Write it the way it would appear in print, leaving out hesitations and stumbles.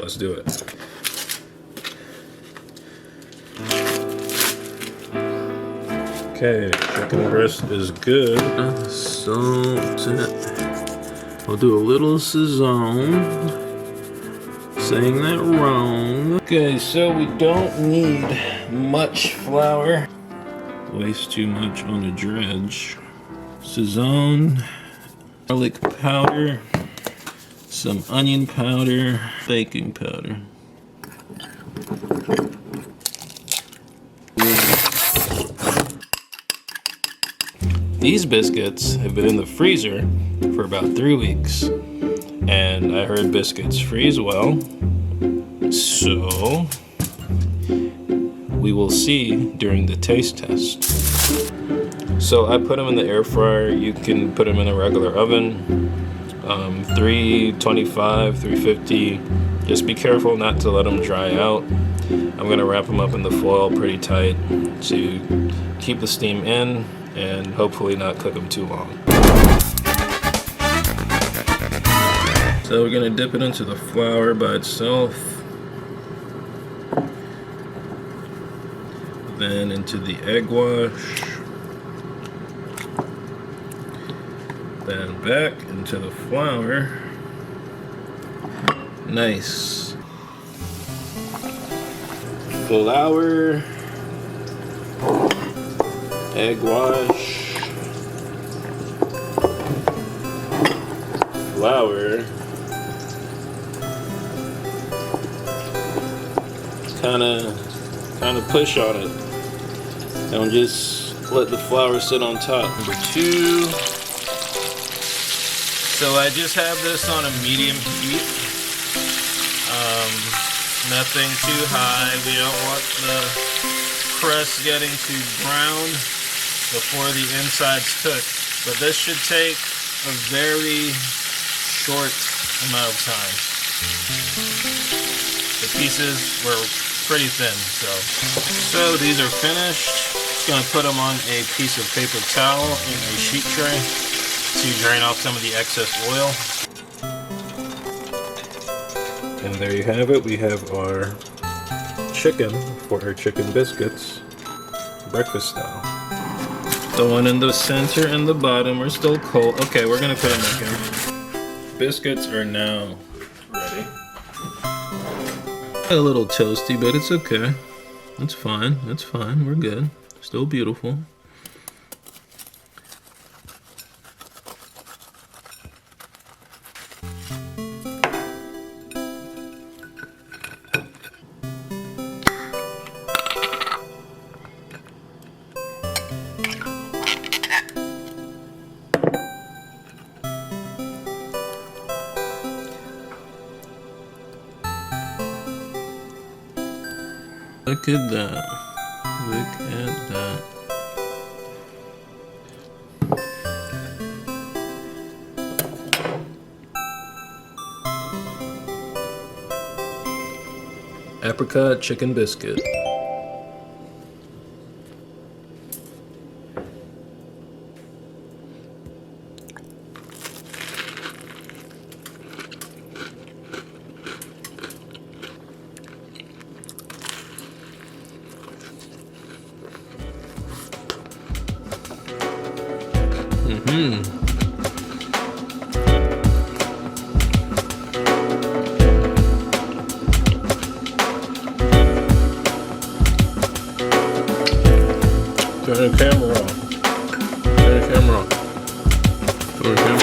let's do it. Okay, chicken breast is good. Salt it. I'll do a little Saison. Saying that wrong. Okay, so we don't need much flour. Waste too much on the dredge. Saison, garlic powder, some onion powder, baking powder. These biscuits have been in the freezer for about 3 weeks, and I heard biscuits freeze well, so we will see during the taste test. So I put them in the air fryer. You can put them in a regular oven, 325, 350. Just be careful not to let them dry out. I'm gonna wrap them up in the foil pretty tight to keep the steam in and hopefully not cook them too long. So we're gonna dip it into the flour by itself, then into the egg wash, then back into the flour. Nice. Flour, egg wash, flour. Kind of push on it. Don't just let the flour sit on top. Number 2. So I just have this on a medium heat. Nothing too high. We don't want the crust getting too brown before the inside's cooked. But this should take a very short amount of time. The pieces were pretty thin, so these are finished. Just gonna put them on a piece of paper towel in a sheet tray to drain off some of the excess oil. And there you have it. We have our chicken for our chicken biscuits, breakfast style. The one in the center and the bottom are still cold. Okay, we're gonna put them back in. Biscuits are now ready. A little toasty, but it's okay. It's fine. It's fine. We're good. Still beautiful. Look at that. Look at that. Apricot chicken biscuit. Turn the camera on. Turn the camera on. Turn the camera.